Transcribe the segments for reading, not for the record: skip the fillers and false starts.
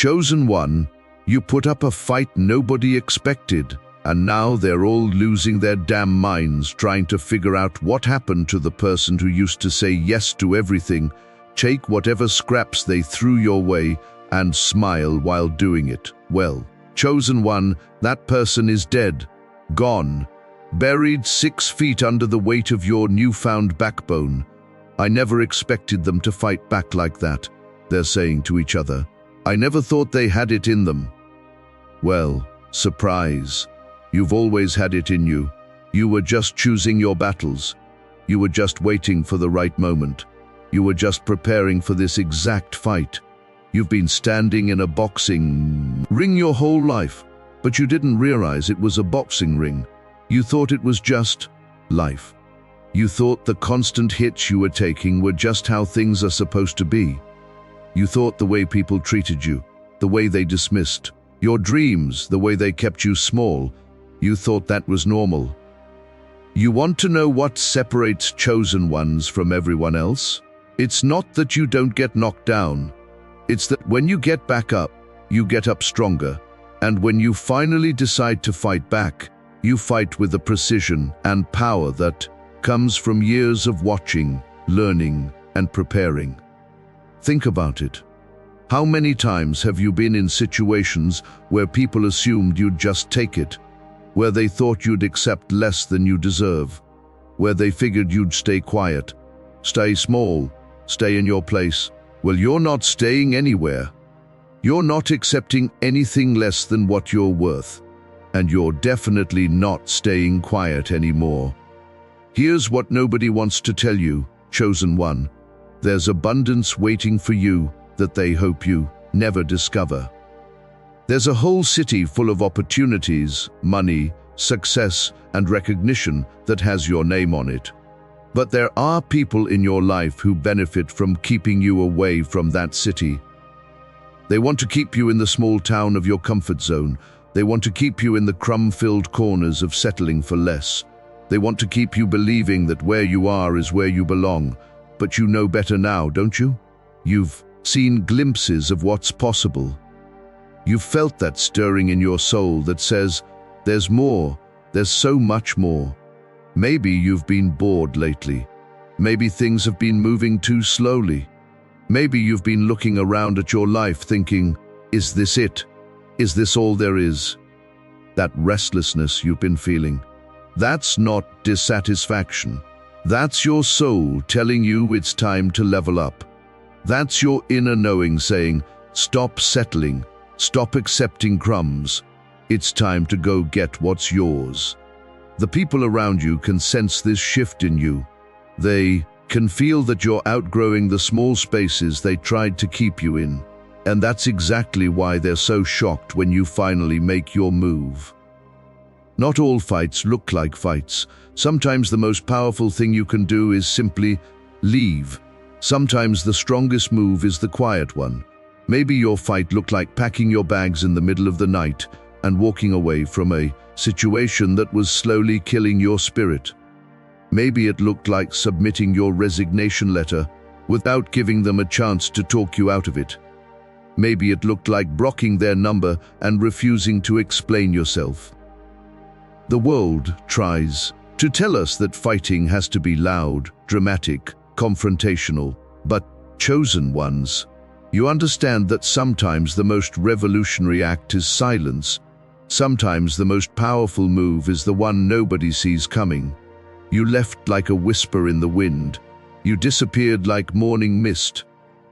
Chosen one, you put up a fight nobody expected, and now they're all losing their damn minds trying to figure out what happened to the person who used to say yes to everything, take whatever scraps they threw your way, and smile while doing it. Well, chosen one, that person is dead, gone, buried 6 feet under the weight of your newfound backbone. I never expected them to fight back like that, they're saying to each other. I never thought they had it in them. Well, surprise. You've always had it in you. You were just choosing your battles. You were just waiting for the right moment. You were just preparing for this exact fight. You've been standing in a boxing ring your whole life, but you didn't realize it was a boxing ring. You thought it was just life. You thought the constant hits you were taking were just how things are supposed to be. You thought the way people treated you, the way they dismissed your dreams, the way they kept you small, you thought that was normal. You want to know what separates chosen ones from everyone else? It's not that you don't get knocked down. It's that when you get back up, you get up stronger. And when you finally decide to fight back, you fight with a precision and power that comes from years of watching, learning, and preparing. Think about it. How many times have you been in situations where people assumed you'd just take it, where they thought you'd accept less than you deserve, where they figured you'd stay quiet, stay small, stay in your place? Well, you're not staying anywhere. You're not accepting anything less than what you're worth, and you're definitely not staying quiet anymore. Here's what nobody wants to tell you, chosen one. There's abundance waiting for you that they hope you never discover. There's a whole city full of opportunities, money, success, and recognition that has your name on it. But there are people in your life who benefit from keeping you away from that city. They want to keep you in the small town of your comfort zone. They want to keep you in the crumb-filled corners of settling for less. They want to keep you believing that where you are is where you belong. But you know better now, don't you? You've seen glimpses of what's possible. You've felt that stirring in your soul that says, there's more, there's so much more. Maybe you've been bored lately. Maybe things have been moving too slowly. Maybe you've been looking around at your life thinking, is this it? Is this all there is? That restlessness you've been feeling, that's not dissatisfaction. That's your soul telling you it's time to level up. That's your inner knowing saying, stop settling, stop accepting crumbs. It's time to go get what's yours. The people around you can sense this shift in you. They can feel that you're outgrowing the small spaces they tried to keep you in. And that's exactly why they're so shocked when you finally make your move. Not all fights look like fights. Sometimes the most powerful thing you can do is simply leave. Sometimes the strongest move is the quiet one. Maybe your fight looked like packing your bags in the middle of the night and walking away from a situation that was slowly killing your spirit. Maybe it looked like submitting your resignation letter without giving them a chance to talk you out of it. Maybe it looked like blocking their number and refusing to explain yourself. The world tries to tell us that fighting has to be loud, dramatic, confrontational, but chosen ones, you understand that sometimes the most revolutionary act is silence. Sometimes the most powerful move is the one nobody sees coming. You left like a whisper in the wind. You disappeared like morning mist.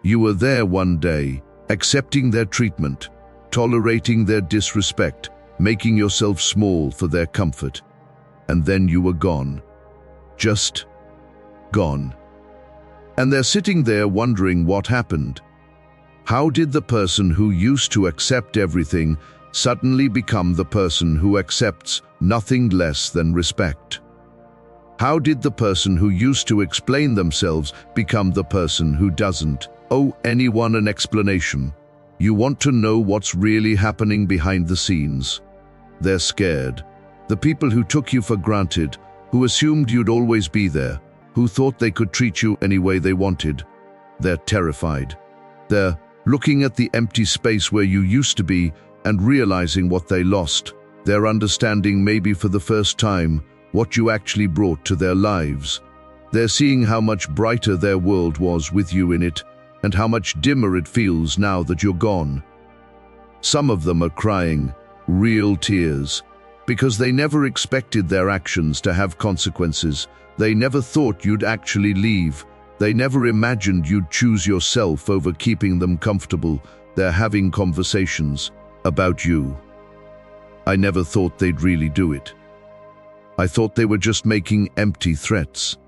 You were there one day, accepting their treatment, tolerating their disrespect, making yourself small for their comfort. And then you were gone. Just gone. And they're sitting there wondering what happened. How did the person who used to accept everything suddenly become the person who accepts nothing less than respect? How did the person who used to explain themselves become the person who doesn't owe anyone an explanation? You want to know what's really happening behind the scenes. They're scared. The people who took you for granted, who assumed you'd always be there, who thought they could treat you any way they wanted, they're terrified. They're looking at the empty space where you used to be and realizing what they lost. They're understanding, maybe for the first time, what you actually brought to their lives. They're seeing how much brighter their world was with you in it, and how much dimmer it feels now that you're gone. Some of them are crying, real tears, because they never expected their actions to have consequences. They never thought you'd actually leave. They never imagined you'd choose yourself over keeping them comfortable. They're having conversations about you. I never thought they'd really do it. I thought they were just making empty threats.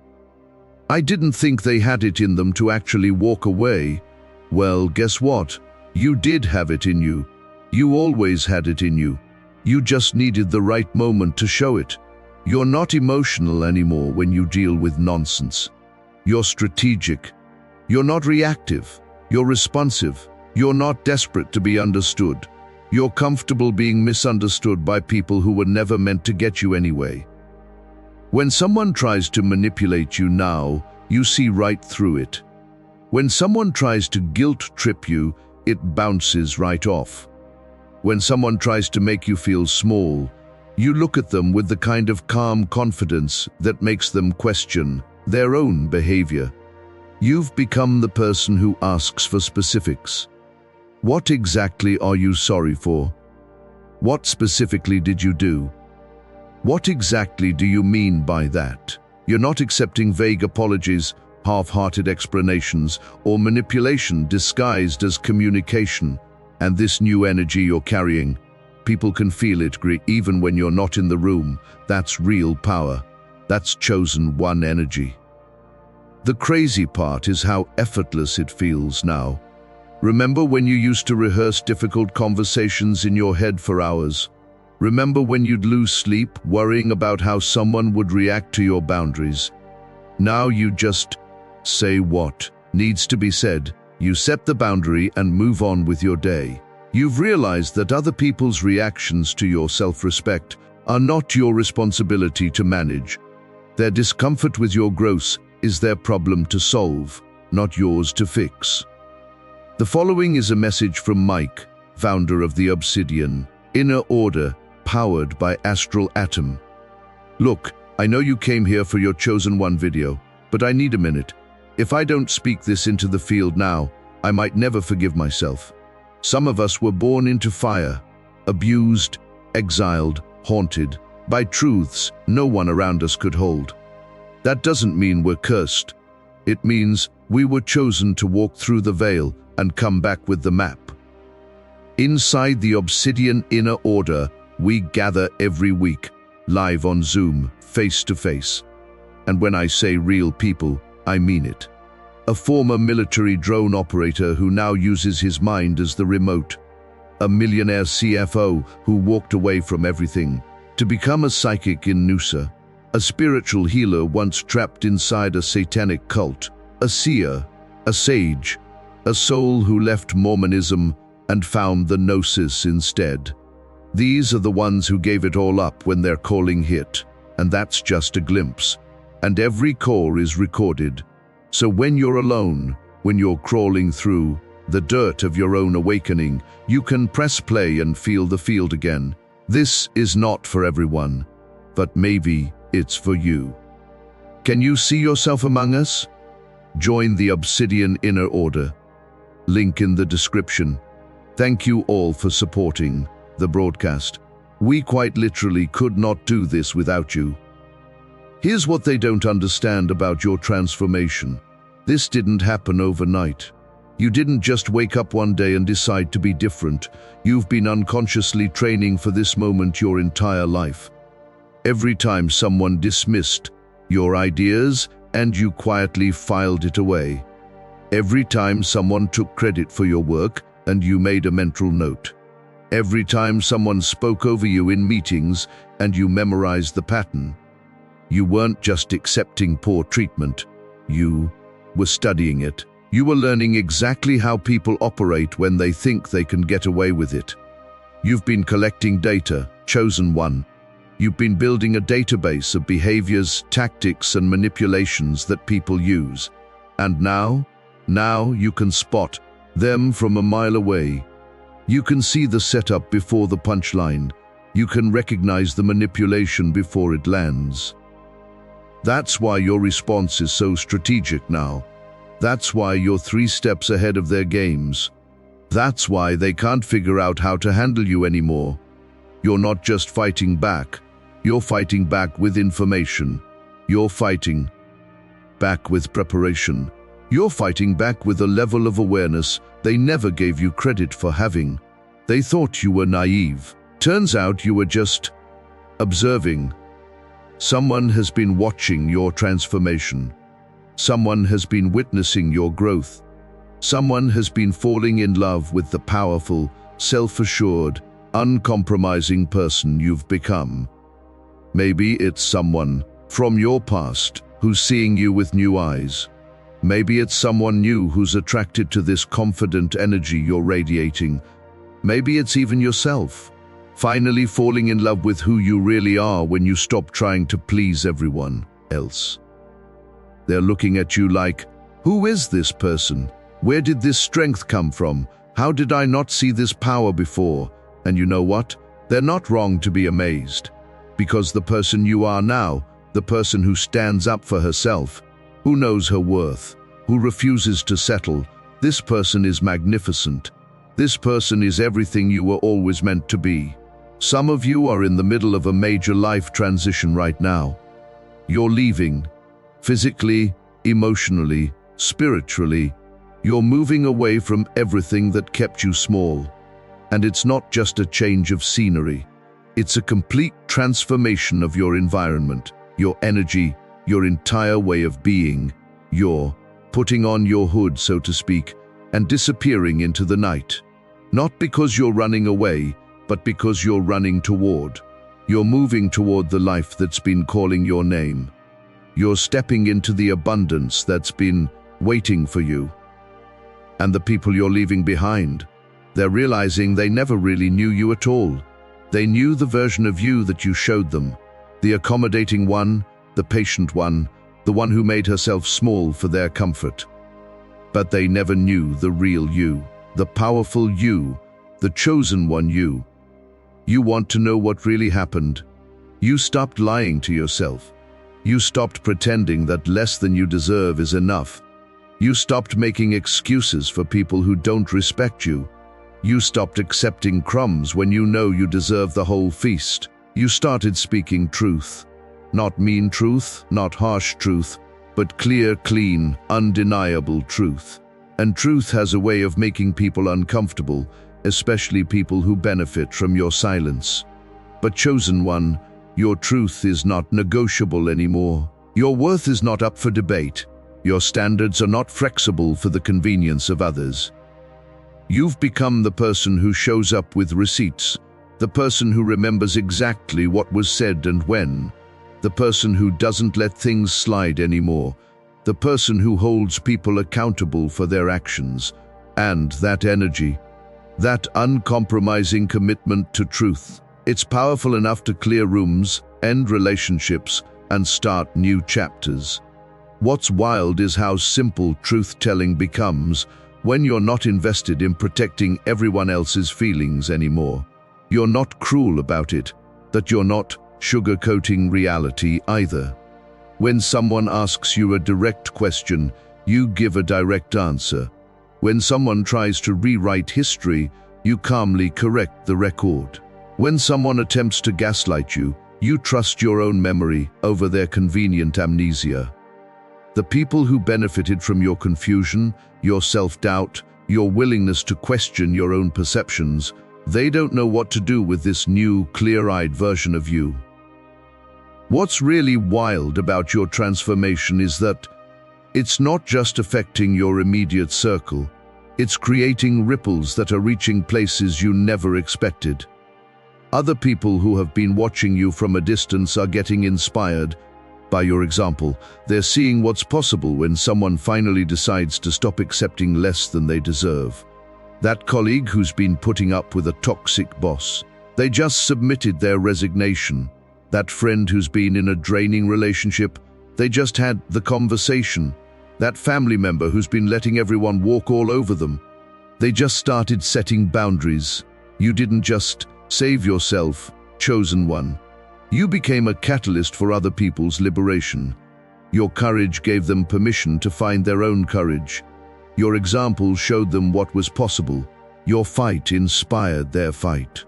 I didn't think they had it in them to actually walk away. Well, guess what? You did have it in you. You always had it in you. You just needed the right moment to show it. You're not emotional anymore when you deal with nonsense. You're strategic. You're not reactive. You're responsive. You're not desperate to be understood. You're comfortable being misunderstood by people who were never meant to get you anyway. When someone tries to manipulate you now, you see right through it. When someone tries to guilt trip you, it bounces right off. When someone tries to make you feel small, you look at them with the kind of calm confidence that makes them question their own behavior. You've become the person who asks for specifics. What exactly are you sorry for? What specifically did you do? What exactly do you mean by that? You're not accepting vague apologies, half-hearted explanations, or manipulation disguised as communication. And this new energy you're carrying, people can feel it even when you're not in the room. That's real power. That's chosen one energy. The crazy part is how effortless it feels now. Remember when you used to rehearse difficult conversations in your head for hours? Remember when you'd lose sleep worrying about how someone would react to your boundaries? Now you just say what needs to be said. You set the boundary and move on with your day. You've realized that other people's reactions to your self-respect are not your responsibility to manage. Their discomfort with your growth is their problem to solve, not yours to fix. The following is a message from Mike, founder of the Obsidian, Inner Order, powered by Astral Atom. Look, I know you came here for your chosen one video, but I need a minute. If I don't speak this into the field now, I might never forgive myself. Some of us were born into fire, abused, exiled, haunted by truths no one around us could hold. That doesn't mean we're cursed. It means we were chosen to walk through the veil and come back with the map. Inside the Obsidian Inner Order, we gather every week, live on Zoom, face to face. And when I say real people, I mean it. A former military drone operator who now uses his mind as the remote. A millionaire CFO who walked away from everything to become a psychic in Noosa. A spiritual healer once trapped inside a satanic cult. A seer, a sage, a soul who left Mormonism and found the Gnosis instead. These are the ones who gave it all up when their calling hit, and that's just a glimpse. And every call is recorded. So when you're alone, when you're crawling through the dirt of your own awakening, you can press play and feel the field again. This is not for everyone, but maybe it's for you. Can you see yourself among us? Join the Obsidian Inner Order. Link in the description. Thank you all for supporting the broadcast. We quite literally could not do this without you. Here's what they don't understand about your transformation. This didn't happen overnight. You didn't just wake up one day and decide to be different. You've been unconsciously training for this moment your entire life. Every time someone dismissed your ideas and you quietly filed it away. Every time someone took credit for your work and you made a mental note. Every time someone spoke over you in meetings and you memorized the pattern. You weren't just accepting poor treatment, you were studying it. You were learning exactly how people operate when they think they can get away with it. You've been collecting data, chosen one. You've been building a database of behaviors, tactics, and manipulations that people use. And now you can spot them from a mile away. You can see the setup before the punchline. You can recognize the manipulation before it lands. That's why your response is so strategic now. That's why you're 3 steps ahead of their games. That's why they can't figure out how to handle you anymore. You're not just fighting back. You're fighting back with information. You're fighting back with preparation. You're fighting back with a level of awareness they never gave you credit for having. They thought you were naive. Turns out you were just observing. Someone has been watching your transformation. Someone has been witnessing your growth. Someone has been falling in love with the powerful, self-assured, uncompromising person you've become. Maybe it's someone from your past who's seeing you with new eyes. Maybe it's someone new who's attracted to this confident energy you're radiating. Maybe it's even yourself, finally falling in love with who you really are when you stop trying to please everyone else. They're looking at you like, who is this person? Where did this strength come from? How did I not see this power before? And you know what? They're not wrong to be amazed. Because the person you are now, the person who stands up for herself, who knows her worth, who refuses to settle, this person is magnificent. This person is everything you were always meant to be. Some of you are in the middle of a major life transition right now. You're leaving. Physically, emotionally, spiritually. You're moving away from everything that kept you small. And it's not just a change of scenery. It's a complete transformation of your environment, your energy, your entire way of being. You're putting on your hood, so to speak, and disappearing into the night. Not because you're running away, but because you're running toward. You're moving toward the life that's been calling your name. You're stepping into the abundance that's been waiting for you. And the people you're leaving behind, they're realizing they never really knew you at all. They knew the version of you that you showed them, the accommodating one, the patient one, the one who made herself small for their comfort. But they never knew the real you, the powerful you, the chosen one you. You want to know what really happened? You stopped lying to yourself. You stopped pretending that less than you deserve is enough. You stopped making excuses for people who don't respect you. You stopped accepting crumbs when you know you deserve the whole feast. You started speaking truth. Not mean truth, not harsh truth, but clear, clean, undeniable truth. And truth has a way of making people uncomfortable, especially people who benefit from your silence. But chosen one, your truth is not negotiable anymore. Your worth is not up for debate. Your standards are not flexible for the convenience of others. You've become the person who shows up with receipts, the person who remembers exactly what was said and when, the person who doesn't let things slide anymore, the person who holds people accountable for their actions, and that energy, that uncompromising commitment to truth. It's powerful enough to clear rooms, end relationships, and start new chapters. What's wild is how simple truth-telling becomes when you're not invested in protecting everyone else's feelings anymore. You're not cruel about it, that you're not sugarcoating reality either. When someone asks you a direct question, you give a direct answer. When someone tries to rewrite history, you calmly correct the record. When someone attempts to gaslight you, you trust your own memory over their convenient amnesia. The people who benefited from your confusion, your self-doubt, your willingness to question your own perceptions, they don't know what to do with this new, clear-eyed version of you. What's really wild about your transformation is that it's not just affecting your immediate circle, it's creating ripples that are reaching places you never expected. Other people who have been watching you from a distance are getting inspired by your example. They're seeing what's possible when someone finally decides to stop accepting less than they deserve. That colleague who's been putting up with a toxic boss, they just submitted their resignation. That friend who's been in a draining relationship, they just had the conversation. That family member who's been letting everyone walk all over them, They just started setting boundaries. You didn't just save yourself, chosen one. You became a catalyst for other people's liberation. Your courage gave them permission to find their own courage. Your example showed them what was possible. Your fight inspired their fight.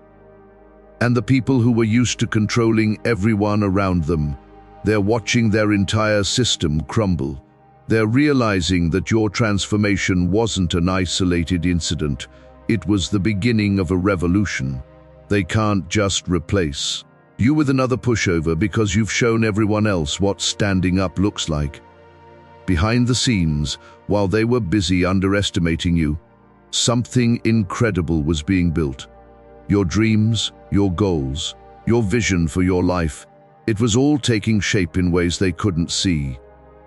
And the people who were used to controlling everyone around them, they're watching their entire system crumble. They're realizing that your transformation wasn't an isolated incident. It was the beginning of a revolution. They can't just replace you with another pushover because you've shown everyone else what standing up looks like. Behind the scenes, while they were busy underestimating you, something incredible was being built. Your dreams, your goals, your vision for your life, it was all taking shape in ways they couldn't see.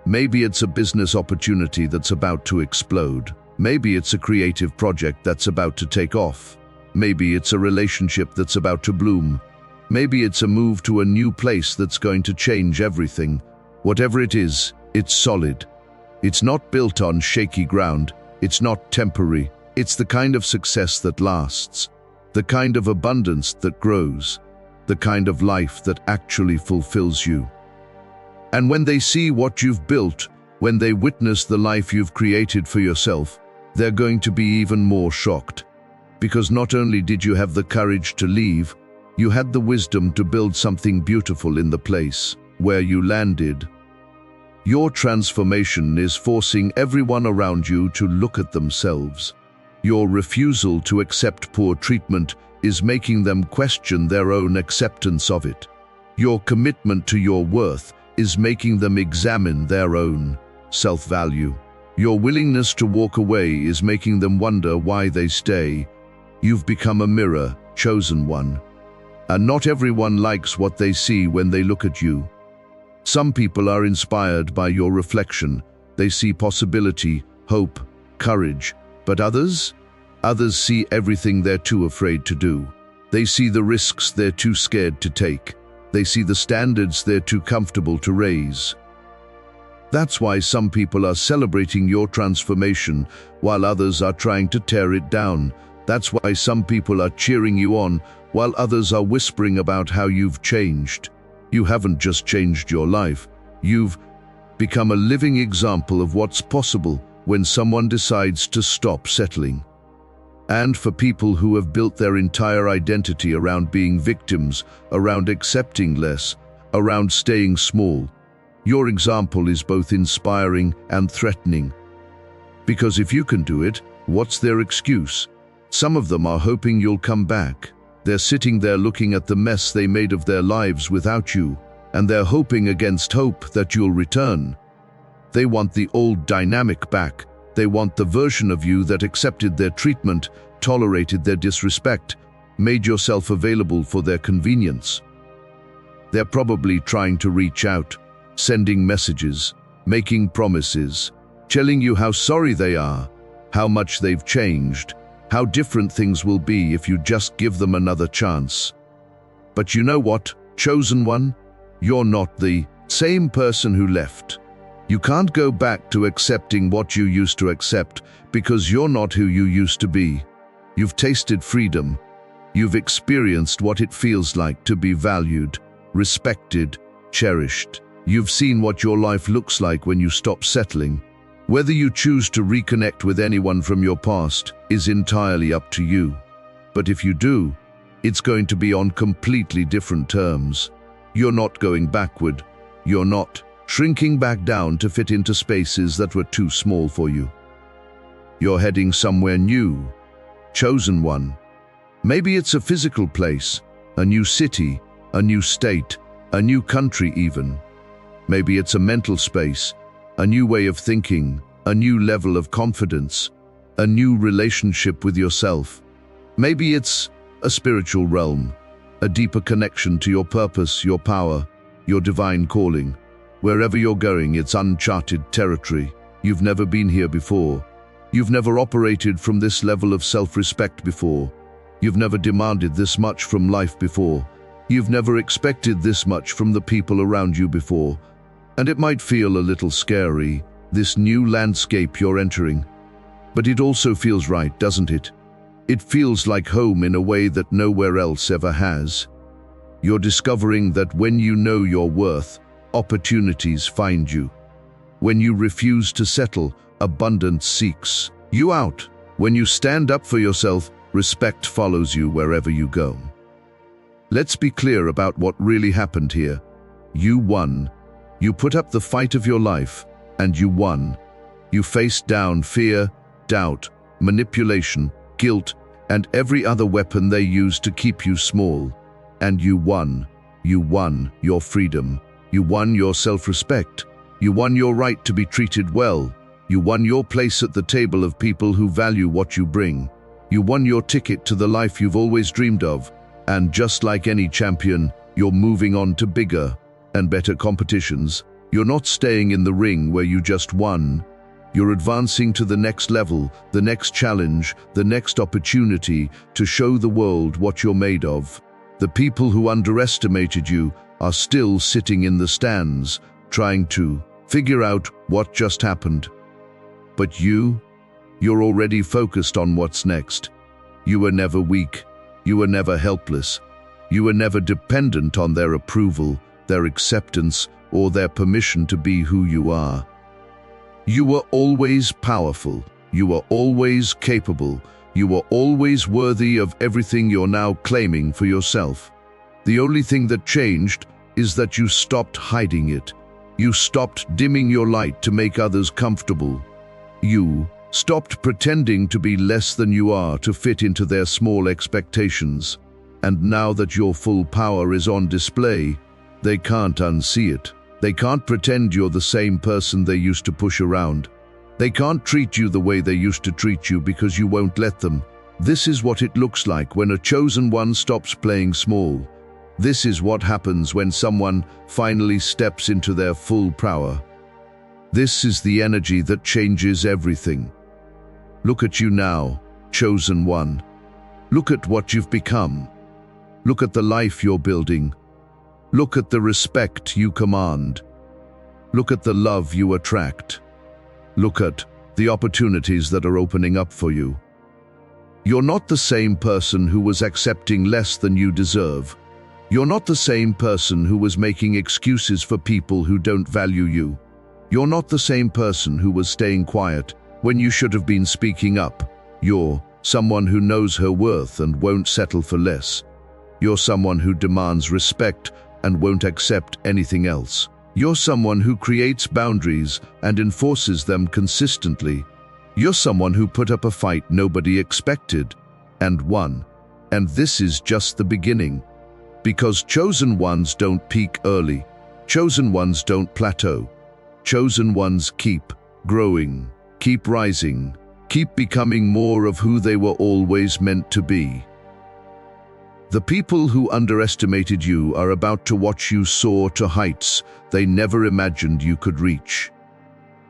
Maybe it's a business opportunity that's about to explode. Maybe it's a creative project that's about to take off. Maybe it's a relationship that's about to bloom. Maybe it's a move to a new place that's going to change everything. Whatever it is, it's solid. It's not built on shaky ground. It's not temporary. It's the kind of success that lasts, the kind of abundance that grows, the kind of life that actually fulfills you. And when they see what you've built, when they witness the life you've created for yourself, they're going to be even more shocked. Because not only did you have the courage to leave, you had the wisdom to build something beautiful in the place where you landed. Your transformation is forcing everyone around you to look at themselves. Your refusal to accept poor treatment is making them question their own acceptance of it. Your commitment to your worth is making them examine their own self-value. Your willingness to walk away is making them wonder why they stay. You've become a mirror, chosen one. And not everyone likes what they see when they look at you. Some people are inspired by your reflection. They see possibility, hope, courage. But others see everything they're too afraid to do. They see the risks they're too scared to take. They see the standards they're too comfortable to raise. That's why some people are celebrating your transformation while others are trying to tear it down. That's why some people are cheering you on while others are whispering about how you've changed. You haven't just changed your life. You've become a living example of what's possible when someone decides to stop settling. And for people who have built their entire identity around being victims, around accepting less, around staying small, your example is both inspiring and threatening. Because if you can do it, what's their excuse? Some of them are hoping you'll come back. They're sitting there looking at the mess they made of their lives without you, and they're hoping against hope that you'll return. They want the old dynamic back. They want the version of you that accepted their treatment, tolerated their disrespect, made yourself available for their convenience. They're probably trying to reach out, sending messages, making promises, telling you how sorry they are, how much they've changed, how different things will be if you just give them another chance. But you know what, chosen one? You're not the same person who left. You can't go back to accepting what you used to accept because you're not who you used to be. You've tasted freedom. You've experienced what it feels like to be valued, respected, cherished. You've seen what your life looks like when you stop settling. Whether you choose to reconnect with anyone from your past is entirely up to you. But if you do, it's going to be on completely different terms. You're not going backward. You're not shrinking back down to fit into spaces that were too small for you. You're heading somewhere new, chosen one. Maybe it's a physical place, a new city, a new state, a new country even. Maybe it's a mental space, a new way of thinking, a new level of confidence, a new relationship with yourself. Maybe it's a spiritual realm, a deeper connection to your purpose, your power, your divine calling. Wherever you're going, it's uncharted territory. You've never been here before. You've never operated from this level of self-respect before. You've never demanded this much from life before. You've never expected this much from the people around you before. And it might feel a little scary, this new landscape you're entering. But it also feels right, doesn't it? It feels like home in a way that nowhere else ever has. You're discovering that when you know your worth, opportunities find you. When you refuse to settle, abundance seeks you out. When you stand up for yourself, respect follows you wherever you go. Let's be clear about what really happened here. You won. You put up the fight of your life, and you won. You faced down fear, doubt, manipulation, guilt, and every other weapon they used to keep you small. And you won. You won your freedom. You won your self-respect. You won your right to be treated well. You won your place at the table of people who value what you bring. You won your ticket to the life you've always dreamed of. And just like any champion, you're moving on to bigger and better competitions. You're not staying in the ring where you just won. You're advancing to the next level, the next challenge, the next opportunity to show the world what you're made of. The people who underestimated you are still sitting in the stands, trying to figure out what just happened. But you're already focused on what's next. You were never weak. You were never helpless. You were never dependent on their approval, their acceptance, or their permission to be who you are. You were always powerful. You were always capable. You were always worthy of everything you're now claiming for yourself. The only thing that changed is that you stopped hiding it. You stopped dimming your light to make others comfortable. You stopped pretending to be less than you are to fit into their small expectations. And now that your full power is on display, they can't unsee it. They can't pretend you're the same person they used to push around. They can't treat you the way they used to treat you because you won't let them. This is what it looks like when a chosen one stops playing small. This is what happens when someone finally steps into their full power. This is the energy that changes everything. Look at you now, chosen one. Look at what you've become. Look at the life you're building. Look at the respect you command. Look at the love you attract. Look at the opportunities that are opening up for you. You're not the same person who was accepting less than you deserve. You're not the same person who was making excuses for people who don't value you. You're not the same person who was staying quiet when you should have been speaking up. You're someone who knows her worth and won't settle for less. You're someone who demands respect and won't accept anything else. You're someone who creates boundaries and enforces them consistently. You're someone who put up a fight nobody expected and won. And this is just the beginning. Because chosen ones don't peak early. Chosen ones don't plateau. Chosen ones keep growing, keep rising, keep becoming more of who they were always meant to be. The people who underestimated you are about to watch you soar to heights they never imagined you could reach.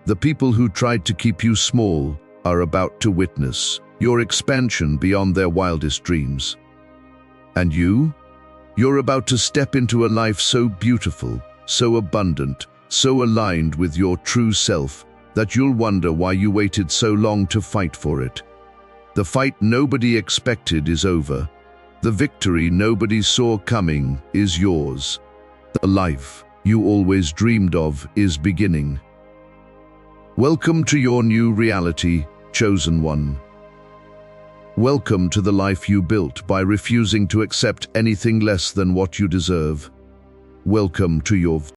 The people who tried to keep you small are about to witness your expansion beyond their wildest dreams. And you're about to step into a life so beautiful, so abundant, so aligned with your true self that you'll wonder why you waited so long to fight for it. The fight nobody expected is over. The victory nobody saw coming is yours. The life you always dreamed of is beginning. Welcome to your new reality, chosen one. Welcome to the life you built by refusing to accept anything less than what you deserve. Welcome to your